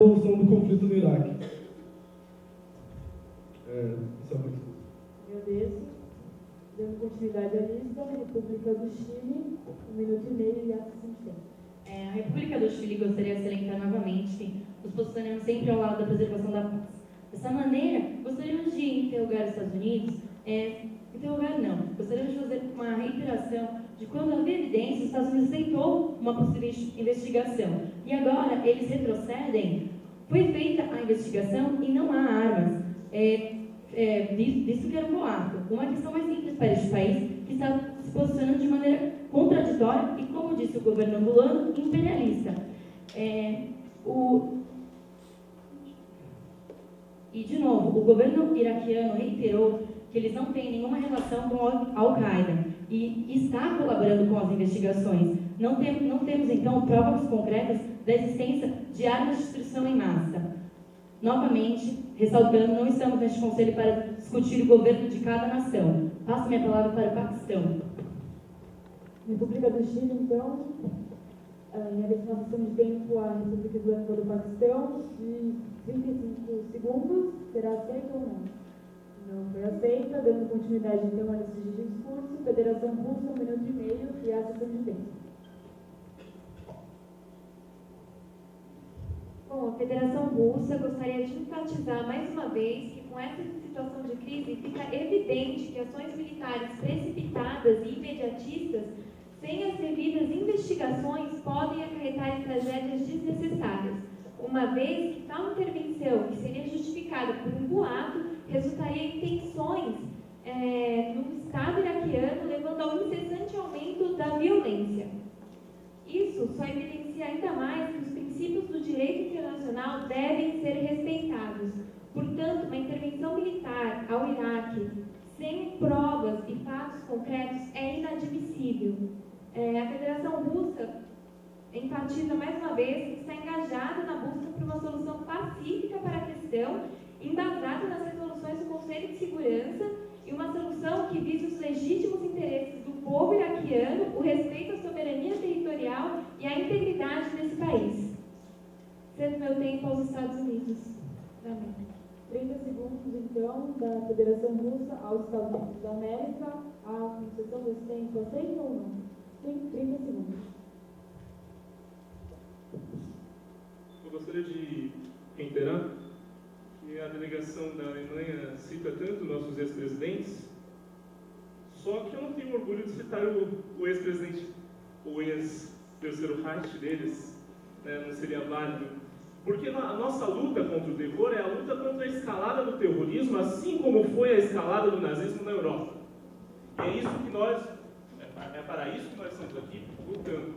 Solução do conflito no Iraque. Agradeço. Dando continuidade à lista, República do Chile, 1 minuto e meio e ato de tempo. A República do Chile gostaria de salientar novamente os posicionamentos sempre ao lado da preservação da paz. Dessa maneira, gostaríamos de interrogar os Estados Unidos, gostaríamos de fazer uma reiteração de quando havia evidência, os Estados Unidos aceitou uma possível investigação. E agora, eles retrocedem. Foi feita a investigação e não há armas. Visto que era um boato. Uma questão mais simples para este país, que está se posicionando de maneira contraditória e, como disse o governo angolano, imperialista. E, de novo, o governo iraquiano reiterou que eles não têm nenhuma relação com a Al-Qaeda e está colaborando com as investigações. Não temos, então, provas concretas da existência de armas de destruição em massa. Novamente, ressaltando, não estamos neste conselho para discutir o governo de cada nação. Passo minha palavra para o Paquistão. República do Chile, então, em adequação de tempo à República Islâmica do Paquistão, de 35 segundos, será aceita ou não? Não foi aceita, dando continuidade, então, à lista de discurso, Federação Russa, 1 minuto e meio e a sessão de tempo. Bom, a Federação Russa gostaria de enfatizar mais uma vez que com essa situação de crise fica evidente que ações militares precipitadas e imediatistas, sem as devidas investigações, podem acarretar em tragédias desnecessárias, uma vez que tal intervenção, que seria justificada por um boato, resultaria em tensões no Estado iraquiano, levando ao incessante aumento da violência. Isso só evidencia ainda mais que os princípios do direito internacional devem ser respeitados. Portanto, uma intervenção militar ao Iraque sem provas e fatos concretos é inadmissível. A Federação Russa enfatiza mais uma vez que está engajada na busca por uma solução pacífica para a questão, embasada nas resoluções do Conselho de Segurança e uma solução que vise os legítimos interesses do povo iraquiano, o respeito à soberania territorial e à integridade desse país. Cedo meu tempo aos Estados Unidos. Amém. 30 segundos, então, da Federação Russa aos Estados Unidos da América. A concessão desse tempo aceita ou não? Tem 30 segundos. Eu gostaria de reiterar que a delegação da Alemanha cita tanto nossos ex-presidentes, só que eu não tenho orgulho de citar o ex-presidente, o ex-terceiro Reich deles, né, não seria válido, porque a nossa luta contra o terror é a luta contra a escalada do terrorismo, assim como foi a escalada do nazismo na Europa. É isso que é para isso que nós estamos aqui lutando.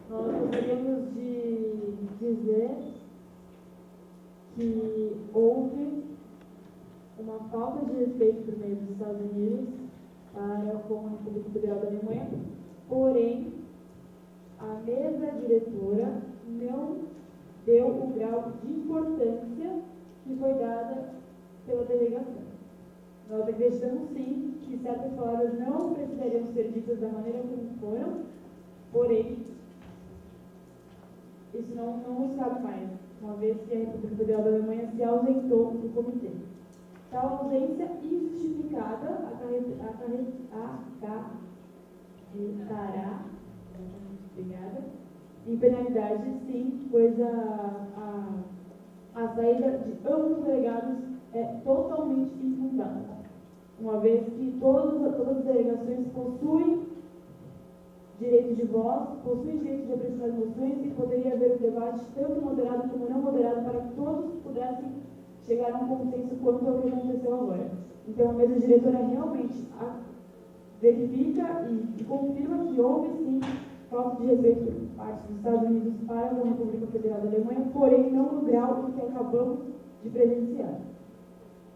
Nós gostaríamos de dizer que houve uma falta de respeito por meio dos Estados Unidos para com a República Federal da Alemanha, porém, a mesa diretora não deu o grau de importância que foi dada pela delegação. Nós acreditamos sim que certas palavras não precisariam ser ditas da maneira como foram, porém, isso não nos cabe mais, uma vez que a República Federal da Alemanha se ausentou do comitê. Tal ausência injustificada acarretará em penalidade, sim, pois a saída de ambos os delegados é totalmente infundada, uma vez que todas as delegações possuem direito de voz, possuem direito de apresentar moções e poderia haver um debate tanto moderado como não moderado para que todos pudessem chegar a um consenso quanto ao que aconteceu agora. Então, a mesa diretora realmente verifica e confirma que houve, sim, falta de respeito por parte dos Estados Unidos para com a República Federal da Alemanha, porém não no grau em que acabamos de presenciar.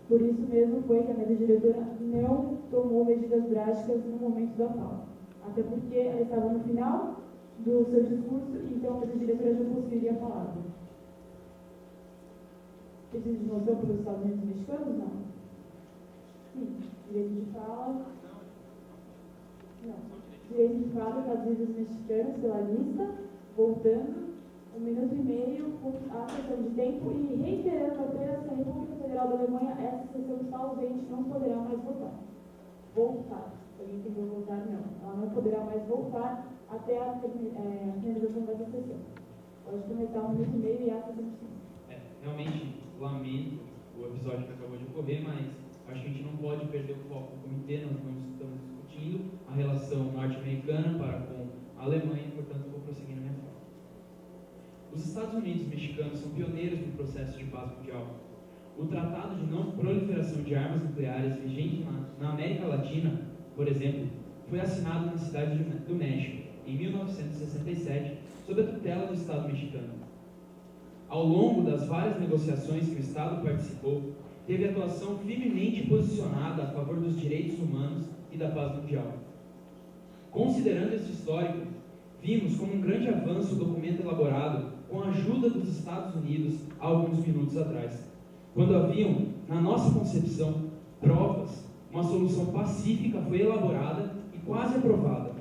Por isso mesmo foi que a mesa diretora não tomou medidas drásticas no momento da fala. Até porque ela estava no final do seu discurso, então a mesa diretora já possuiria a palavra. Pedido de moção pelos Estados Unidos mexicanos? Não. Sim. Direito de fala? Não. Direito de fala das visas mexicanas pela lista. voltando, 1 minuto e meio, com a questão de tempo, e reiterando apenas que a República Federal da Alemanha, essa sessão está ausente, não poderá mais votar. Voltar. Se alguém entendeu voltar, não. Ela não poderá mais voltar até a finalização dessa sessão. Pode começar 1 minuto e meio e a sessão de tempo. Realmente, lamento o episódio que acabou de ocorrer, mas acho que a gente não pode perder o foco do comitê. Nós não estamos discutindo a relação norte-americana para com a Alemanha, portanto, eu vou prosseguir na minha fala. Os Estados Unidos mexicanos são pioneiros no processo de paz mundial. O Tratado de Não Proliferação de Armas Nucleares, vigente na América Latina, por exemplo, foi assinado na cidade do México, em 1967, sob a tutela do Estado mexicano. Ao longo das várias negociações que o Estado participou, teve atuação firmemente posicionada a favor dos direitos humanos e da paz mundial. Considerando esse histórico, vimos como um grande avanço o documento elaborado com a ajuda dos Estados Unidos há alguns minutos atrás, quando haviam, na nossa concepção, provas, uma solução pacífica foi elaborada e quase aprovada.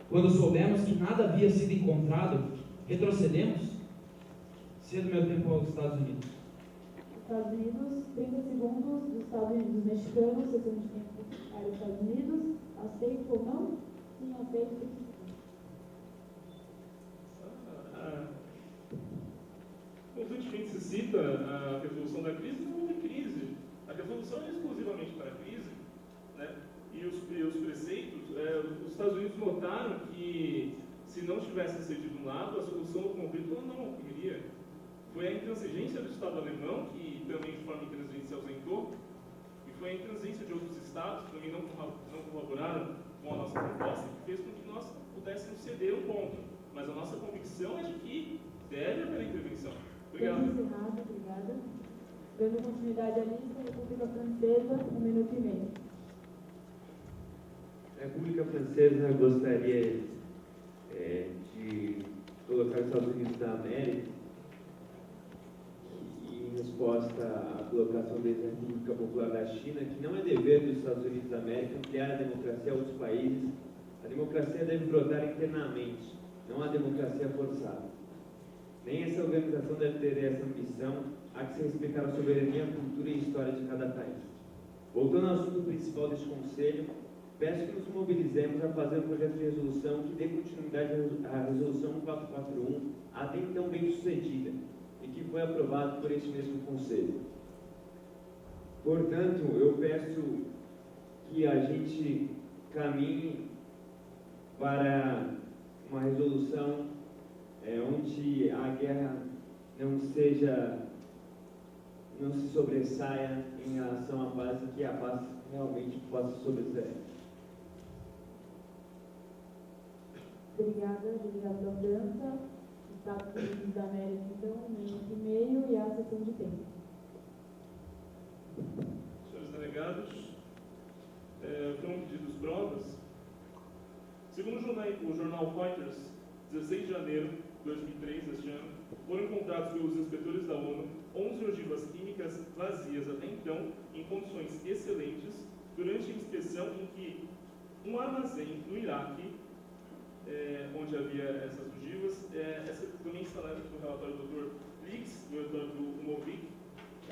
Quando soubemos que nada havia sido encontrado, retrocedemos. Cedo meu tempo aos Estados Unidos. Estados Unidos, 30 segundos dos Estados Unidos mexicanos, sessão de tempo para os Estados Unidos. Aceito ou não? Sim, aceito. Constantemente se cita a resolução da crise, não houve crise. A resolução é exclusivamente para a crise, né? E os preceitos, os Estados Unidos notaram que se não tivesse cedido um lado, a solução do conflito não ocorreria. Foi a intransigência do Estado alemão, que também de forma intransigente se ausentou, e foi a intransigência de outros Estados, que também não colaboraram com a nossa proposta, que fez com que nós pudéssemos ceder um ponto. Mas a nossa convicção é de que deve haver intervenção. Obrigado. Encerrado, obrigada. Dando continuidade à lista, República Francesa, 1 minuto e meio. A República Francesa gostaria de colocar os Estados Unidos da América em resposta à colocação da República Popular da China, que não é dever dos Estados Unidos da América ampliar a democracia a outros países. A democracia deve brotar internamente, não a democracia forçada. Nem essa organização deve ter essa ambição, há que se respeitar a soberania, a cultura e a história de cada país. Voltando ao assunto principal deste Conselho, peço que nos mobilizemos a fazer um projeto de resolução que dê continuidade à Resolução 441, até então bem sucedida, e que foi aprovado por este mesmo Conselho. Portanto, eu peço que a gente caminhe para uma resolução onde a guerra não se sobressaia em relação à paz e que a paz realmente possa sobressair. Obrigada, delegado da França. Estados Unidos da América, então, 1 minuto e meio e a sessão de tempo. Senhores delegados, foram pedidos provas. Segundo o jornal Reuters, 16 de janeiro de 2003, este ano, foram encontrados pelos inspetores da ONU 11 ogivas químicas vazias até então, em condições excelentes, durante a inspeção em que um armazém no Iraque, onde havia essas ogivas, essa também está no relatório do Dr. Liggs, do relatório do Movic,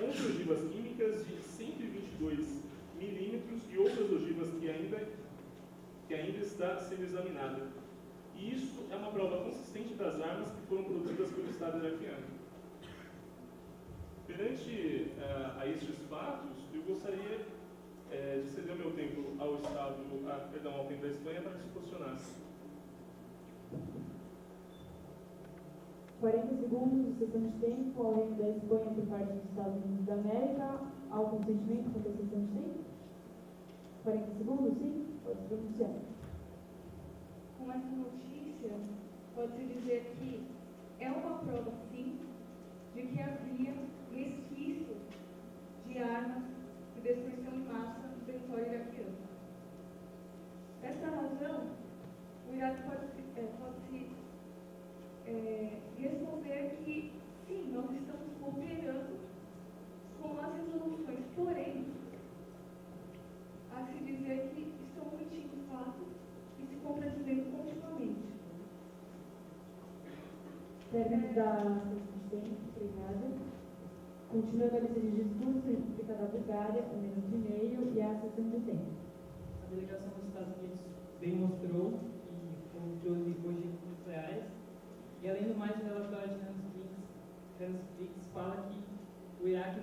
11 ogivas químicas de 122 milímetros e outras ogivas que ainda está sendo examinada. E isso é uma prova consistente das armas que foram produzidas pelo Estado iraquiano. Perante a estes fatos, eu gostaria de ceder meu tempo ao tempo da Espanha para que se posicionasse. 40 segundos de sessão de tempo ao reino da Espanha por parte dos Estados Unidos da América. Há o consentimento para a sessão de tempo? 40 segundos, sim? Pode se pronunciar. Com essa notícia, pode-se dizer que é uma prova, sim, de que havia resquício de armas de destruição em massa no território iraquiano. Dessa razão, o Iraque pode responder que, sim, nós estamos cooperando com as resoluções, porém, há se dizer que estão omitindo fatos e se contradizendo continuamente. Término da assistência, obrigada. Continuando a lista de discurso, República da Bulgária, 1 minuto e meio, e a sessão de tempo. A delegação dos Estados Unidos demonstrou que controle ogivos nucleares, e além do mais, o relatório de Hans Blix fala que o Iraque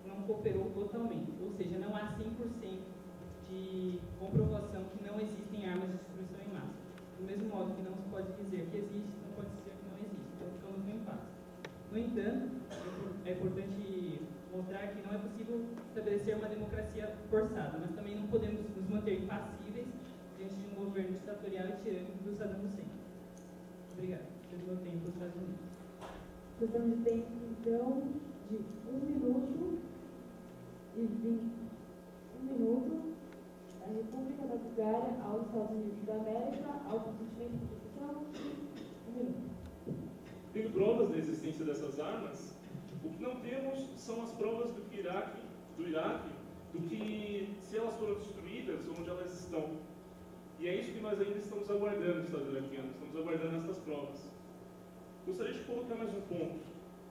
não cooperou totalmente, ou seja, não há 100% de comprovação que não existem armas de destruição em massa. Do mesmo modo que não se pode dizer que existe, não pode dizer que não existe. Então, ficamos no empate. No entanto, é importante mostrar que não é possível estabelecer uma democracia forçada, mas também não podemos nos manter impassíveis diante de um governo ditatorial e tirânico do Saddam Hussein. Obrigado. Eu dou tempo para os Estados Unidos. Sessão de tempo, então, de 1 minuto e 20. 1 minuto. Da República da Bulgária aos Estados Unidos da América, ao consentimento de discussão. 1 minuto. Tendo provas da existência dessas armas, o que não temos são as provas do Iraque, do que se elas foram destruídas, onde elas estão. E é isso que nós ainda estamos aguardando, Estado iraquiano, estamos aguardando essas provas. Gostaria de colocar mais um ponto.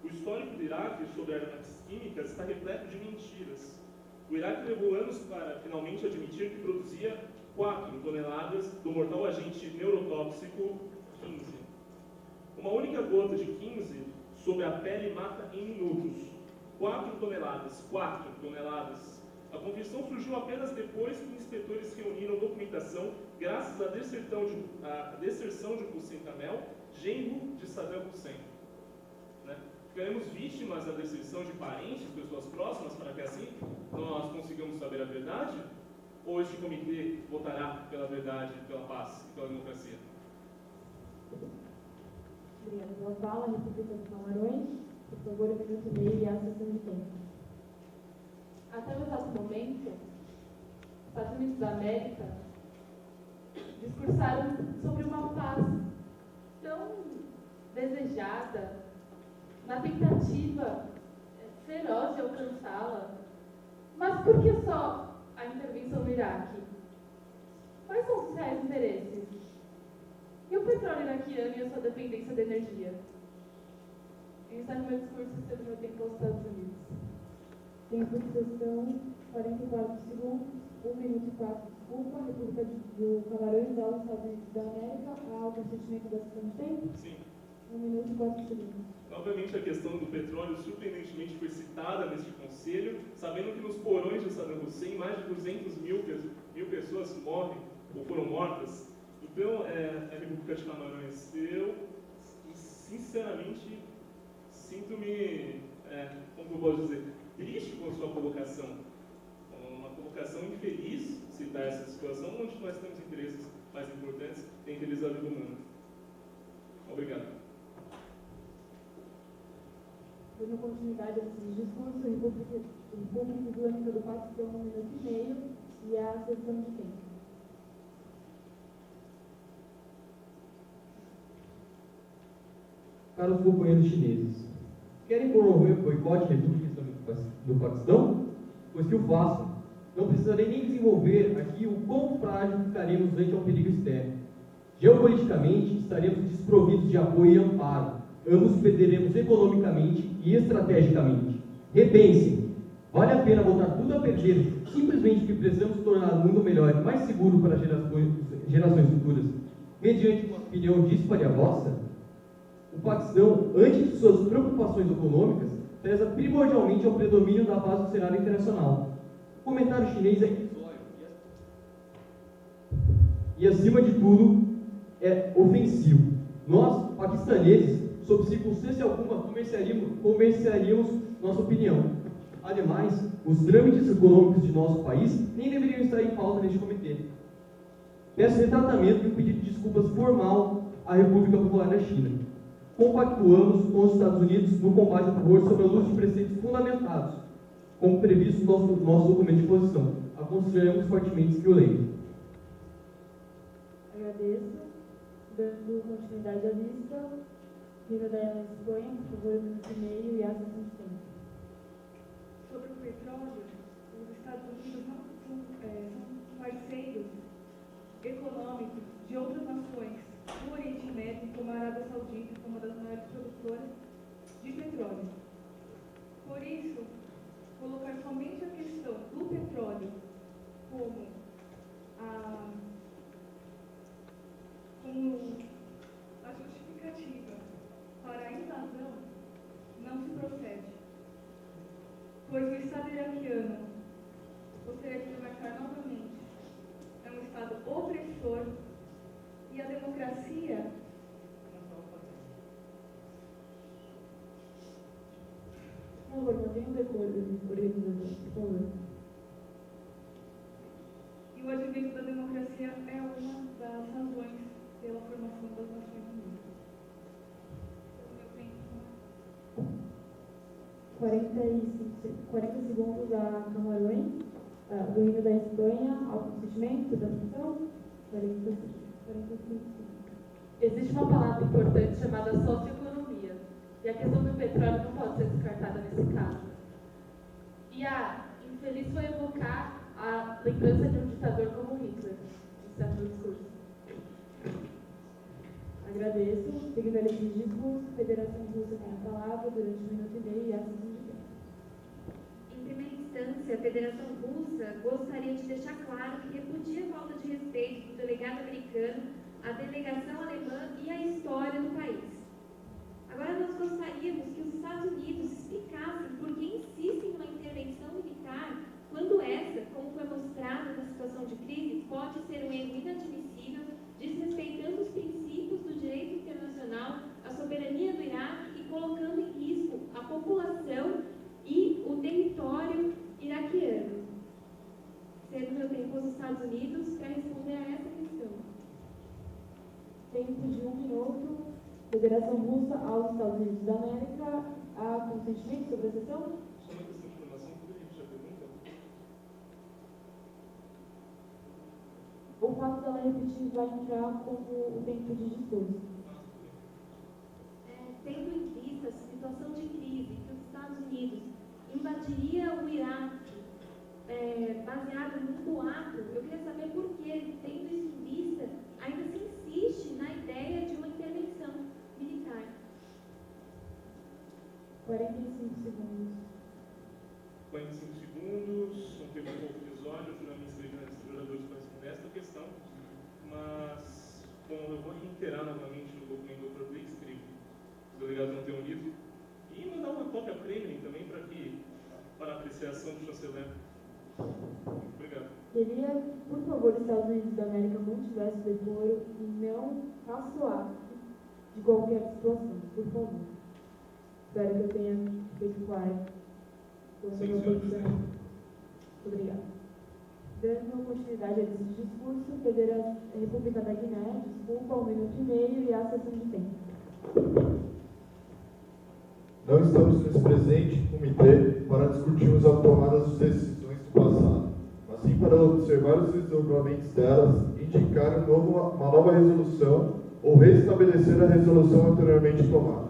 O histórico do Iraque sobre armas químicas está repleto de mentiras. O Iraque levou anos para finalmente admitir que produzia 4 toneladas do mortal agente neurotóxico 15. Uma única gota de 15 sobre a pele mata em minutos. 4 toneladas. A confissão surgiu apenas depois que inspetores reuniram documentação graças à deserção de Hussein Kamel, genro de Saddam Hussein. Né? Ficaremos vítimas da deserção de parentes, pessoas próximas, para que assim nós consigamos saber a verdade? Ou este comitê votará pela verdade, pela paz e pela democracia? Obrigada pela fala, República dos Camarões. Por favor, 1 minuto e meio e a sessão de tempo. Até o exato momento, os Estados Unidos da América discursaram sobre uma paz tão desejada, na tentativa feroz de alcançá-la. Mas por que só a intervenção no Iraque? Quais são os reais interesses? E o petróleo iraquiano e a sua dependência da energia? Eu encerro meu discurso e cedo meu tempo aos Estados Unidos. Tempo de sessão, 44 segundos, 1 minuto e 4, desculpa. República do Camarões aos Estados Unidos da América, ao consentimento da sessão de tempo. Sim. 1 minuto e 4 segundos. Novamente, a questão do petróleo surpreendentemente foi citada neste conselho, sabendo que nos porões de Saddam Hussein mais de 200 mil pessoas morrem ou foram mortas. Então, a República de Camarões, eu sinceramente sinto-me, como eu posso dizer, triste com a sua colocação. Uma colocação infeliz citar essa situação onde nós temos interesses mais importantes, que é a interesse da vida humana. Obrigado. Dando continuidade a esses discursos, República Islâmica do Paquistão, 1 minuto e meio, e a sessão de tempo. Caros companheiros chineses, querem promover o boicote à República Islâmica do Paquistão? Pois que o façam. Não precisarei nem desenvolver aqui o quão frágil ficaremos ante ao perigo externo. Geopoliticamente, estaremos desprovidos de apoio e amparo. Ambos perderemos economicamente e estrategicamente. Repensem. Vale a pena botar tudo a perder simplesmente porque precisamos tornar o mundo melhor e mais seguro para gerações futuras, mediante uma opinião dispare à vossa? O Paquistão, antes de suas preocupações econômicas, preza primordialmente ao predomínio da paz no cenário internacional. O comentário chinês é irrisório e, acima de tudo, é ofensivo. Nós, paquistaneses, sob circunstância alguma, comerciaríamos nossa opinião. Ademais, os trâmites econômicos de nosso país nem deveriam estar em pauta neste comitê. Peço retratamento e um pedido de desculpas formal à República Popular da China. Compactuamos com os Estados Unidos no combate ao terror sob a luz de preceitos fundamentados, como previsto no nosso documento de posição. Aconselhamos fortemente que o leiam. Agradeço. Dando continuidade à lista, Rita da Espanha, por favor, 1 minuto e meio e a sessão de tempo. Sobre o petróleo, os Estados Unidos não são parceiros econômicos de outras nações no Oriente Médio, como a Arábia Saudita, que é uma das maiores produtoras de petróleo. Por isso, colocar somente a questão do petróleo como a justificativa para a invasão não se procede, pois o Estado iraquiano, gostaria de remarcar novamente, é um Estado opressor e a democracia Por favor, mantenha o decoro, organizador, por favor. e o advento da democracia é uma das razões pela formação das Nações Unidas. Meu tempo, 40 segundos a Camarões, do Reino da Espanha, ao consentimento da sessão. 45 segundos. Existe uma palavra importante chamada socioeconomia, e a questão do petróleo não pode ser descartada nesse caso. E a infeliz foi evocar a lembrança de um ditador como Hitler, em certo discurso. Agradeço. Seguindo a lei de discurso, Federação Russa tem a palavra durante 1 minuto e meio e a sessão de tempo. Em primeira instância, a Federação Russa gostaria de deixar claro que repudia a falta de respeito do delegado americano, a delegação alemã e a história do país. Agora, nós gostaríamos que os Estados Unidos explicassem por que insistem numa intervenção militar quando essa, como foi mostrado na situação de crise, pode ser um erro inadmissível, desrespeitando os princípios do direito internacional, a soberania do Iraque e colocando em risco a população e o território iraquiano. Cedo meu tempo aos Estados Unidos para responder a essa questão. Tempo de 1 minuto. Federação Russa aos Estados Unidos da América. Há consentimento sobre a sessão? Só uma questão de informação, poderia repetir a pergunta? O fato dela repetir vai entrar como o tempo de discurso. Tendo em vista a situação de crise que os Estados Unidos invadiria o Iraque baseado num boato, eu queria saber por que, tendo isso em vista, ainda se insiste na ideia de uma intervenção militar. 45 segundos. 45 segundos, um tempo um pouco desóleo, para mim seria grandes historiadores para responder esta questão, mas, bom, eu vou reiterar novamente no documento do Dr. Blitzkrieg, os delegados não tenham lido, e mandar uma cópia ao Kremlin também para apreciação do chanceler. Obrigado. Queria que, por favor, os Estados Unidos da América mantivesse o decoro e não caçoasse de qualquer situação, por favor. Espero que eu tenha feito claro. Muito obrigada. Dando continuidade a esse discurso, República da Guiné, desculpa, 1 minuto e meio e a sessão de tempo. Não estamos nesse presente comitê para discutirmos a tomada das decisões do passado, mas sim para observar os desdobramentos delas, indicar uma nova resolução ou restabelecer a resolução anteriormente tomada.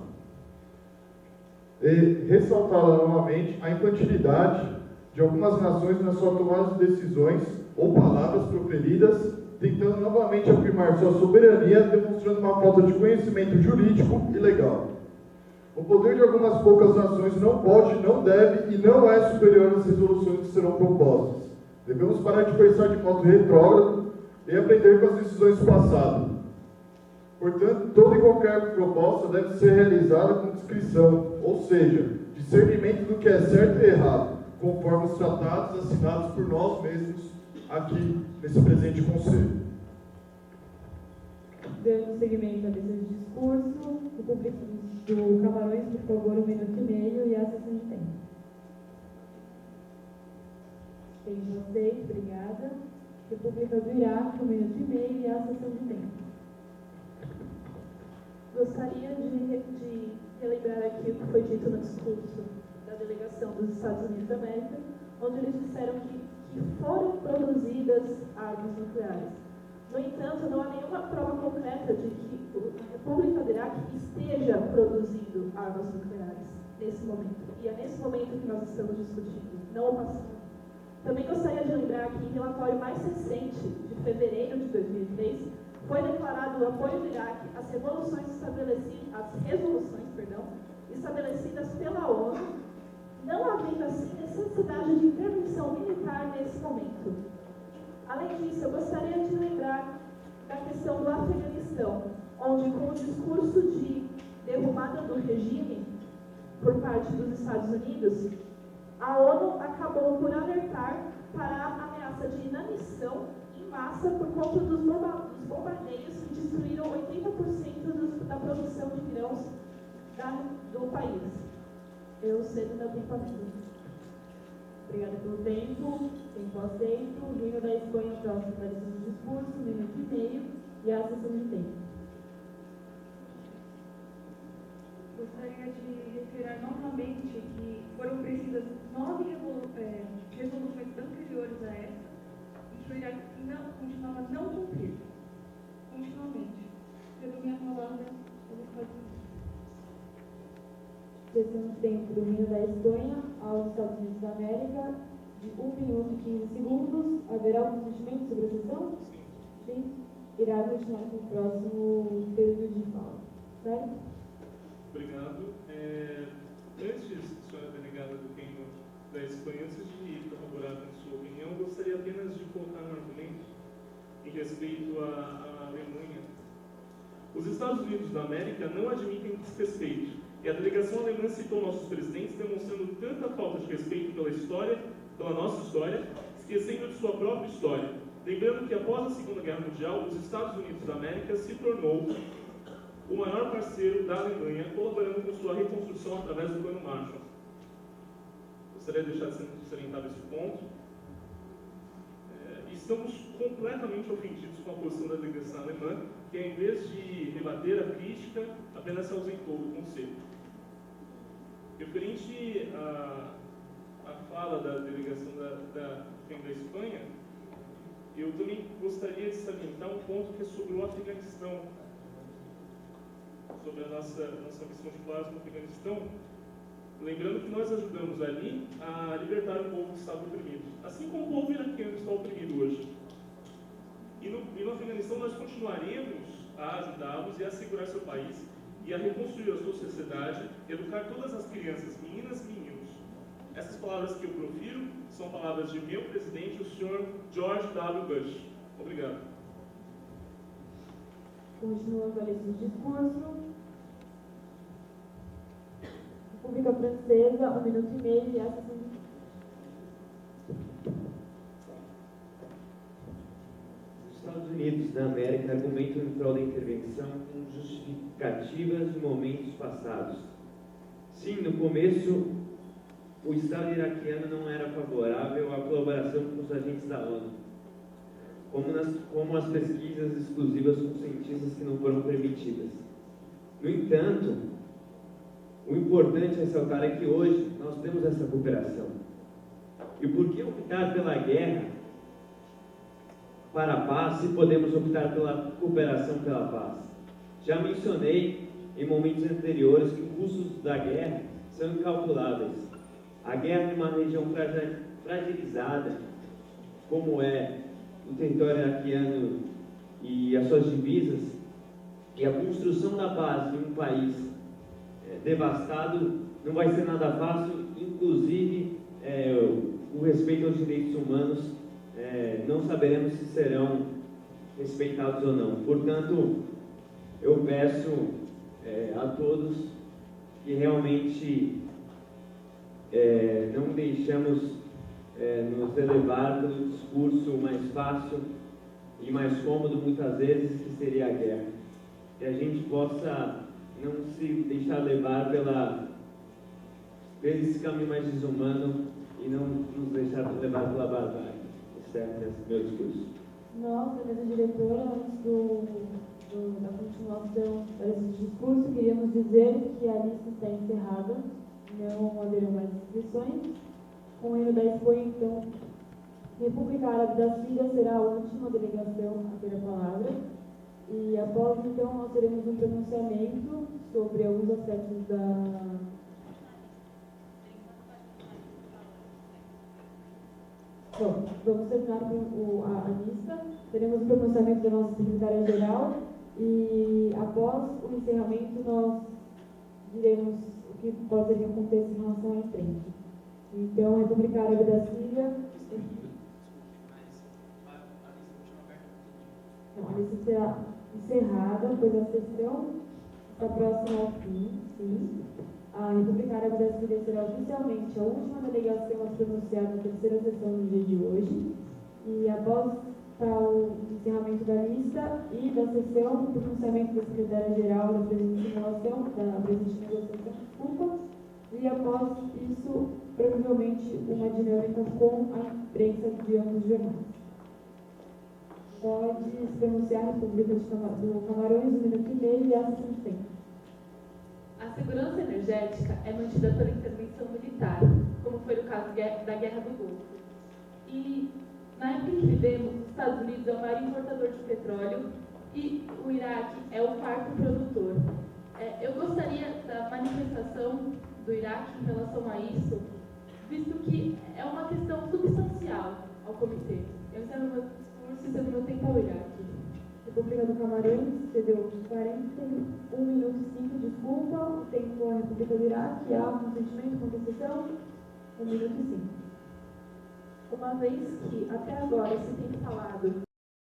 E ressaltar novamente a infantilidade de algumas nações na sua tomada de decisões ou palavras proferidas, tentando novamente afirmar sua soberania, demonstrando uma falta de conhecimento jurídico e legal. O poder de algumas poucas nações não pode, não deve e não é superior às resoluções que serão propostas. Devemos parar de pensar de modo retrógrado e aprender com as decisões do passado. Portanto, toda e qualquer proposta deve ser realizada com discrição, ou seja, discernimento do que é certo e errado, conforme os tratados assinados por nós mesmos aqui nesse presente conselho. Dando seguimento a desse discurso, o público do Camarões, por favor, 1 minuto e meio e a sessão de tempo. Tem vocês, obrigada. República do Iraque, 1 minuto e meio e a sessão de tempo. Gostaria de relembrar aqui o que foi dito no discurso da delegação dos Estados Unidos da América, onde eles disseram que foram produzidas armas nucleares. No entanto, não há nenhuma prova concreta de que a República do Iraque esteja produzindo armas nucleares nesse momento. E é nesse momento que nós estamos discutindo, não o passado. Também gostaria de lembrar que em relatório mais recente, de fevereiro de 2003, foi declarado o apoio do Iraque às resoluções estabelecidas pela ONU, não havendo assim necessidade de intervenção militar nesse momento. Além disso, eu gostaria de lembrar da questão do Afeganistão, onde, com o discurso de derrubada do regime por parte dos Estados Unidos, a ONU acabou por alertar para a ameaça de inanição em massa por conta dos bombardeios que destruíram 80% da produção de grãos do país. Eu cedo meu tempo a mim. Obrigada pelo tempo aceito. O Reino da Espanha, próximo da licença de discurso, 1 minuto e meio, e a sessão de tempo. Gostaria de reiterar novamente que foram precisas 9 resoluções anteriores a essa e que o Iraque continuava a não cumprir. Continuamente. Cedo minha palavra aos Estados Unidos. Sessão de tempo do Reino da Espanha aos Estados Unidos da América, de 1 minuto e 15 segundos. Haverá algum consentimento sobre a sessão? Sim. Irá continuar com o próximo período de fala. Certo? Obrigado. Antes, senhora delegada do Reino da Espanha, antes de corroborar com sua opinião, gostaria apenas de colocar um argumento em respeito à Alemanha. Os Estados Unidos da América não admitem desrespeito. E a delegação alemã citou nossos presidentes, demonstrando tanta falta de respeito pela história, pela nossa história, esquecendo de sua própria história. Lembrando que após a Segunda Guerra Mundial, os Estados Unidos da América se tornou o maior parceiro da Alemanha, colaborando com sua reconstrução através do Plano Marshall. Gostaria de deixar salientado esse ponto. Estamos completamente ofendidos com a posição da delegação alemã, que, em vez de rebater a crítica, apenas se ausentou do Conselho. Referente à fala da delegação da Espanha, eu também gostaria de salientar um ponto que é sobre o Afeganistão, sobre a nossa missão de paz no Afeganistão, lembrando que nós ajudamos ali a libertar o povo que estava oprimido, assim como o povo iraquiano está oprimido hoje. E no Afeganistão nós continuaremos a ajudá-los e a assegurar seu país e a reconstruir a sua sociedade, educar todas as crianças, meninas e meninos. Essas palavras que eu profiro são palavras de meu presidente, o senhor George W. Bush. Obrigado. Continuando a lista de discurso. República Francesa, 1 minuto e meio, e a sessão de Estados Unidos da América argumentam em prol da intervenção com justificativas de momentos passados. Sim, no começo, o Estado iraquiano não era favorável à colaboração com os agentes da ONU, como as pesquisas exclusivas com cientistas que não foram permitidas. No entanto, o importante ressaltar é que hoje nós temos essa cooperação. E por que optar pela guerra para a paz, se podemos optar pela cooperação pela paz? Já mencionei em momentos anteriores que os custos da guerra são incalculáveis. A guerra em uma região fragilizada, como é o território iraquiano e as suas divisas, e a construção da paz de um país devastado, não vai ser nada fácil, inclusive o respeito aos direitos humanos, não saberemos se serão respeitados ou não. Portanto, eu peço a todos que realmente não deixamos nos elevar pelo discurso mais fácil e mais cômodo, muitas vezes, que seria a guerra. Que a gente possa não se deixar levar pelo esse caminho mais desumano e não nos deixar levar pela barbárie. Certo, esse meu discurso. Nós, da mesa diretora, antes da continuação desse discurso, queríamos dizer que a lista está encerrada, não haverão mais inscrições. Com o Reino da Espanha, então, República Árabe da Síria será a última delegação a ter a palavra. E após, então, nós teremos um pronunciamento sobre alguns aspectos da Bom, vamos terminar com a lista. Teremos o pronunciamento da nossa secretária-geral e, após o encerramento, nós diremos o que pode vir a acontecer em relação à imprensa. Então, a República Árabe da Síria. Então, a lista será encerrada, pois a sessão está próxima ao fim, sim. A República Árabe da Síria será oficialmente a última delegação a se pronunciar na terceira sessão do dia de hoje. E após o encerramento da lista e da sessão, o pronunciamento da secretária-geral da presidente de negociação, e após isso, provavelmente, uma dinâmica com a imprensa de ambos os jornais. Pode se pronunciar a República do Camarões, 1 minuto e meio, e a sessão de tempo. A segurança energética é mantida pela intervenção militar, como foi o caso da Guerra do Golfo. E, na época em que vivemos, os Estados Unidos é o maior importador de petróleo e o Iraque é o quarto produtor. Eu gostaria da manifestação do Iraque em relação a isso, visto que é uma questão substancial ao comitê. Eu encerro meu discurso e cedo meu tempo ao Iraque. República do Camarões cedeu 41 minutos e 5, desculpa, o tempo à República do Iraque, há consentimento, contestação, 1 minuto e 5. Uma vez que até agora se tem falado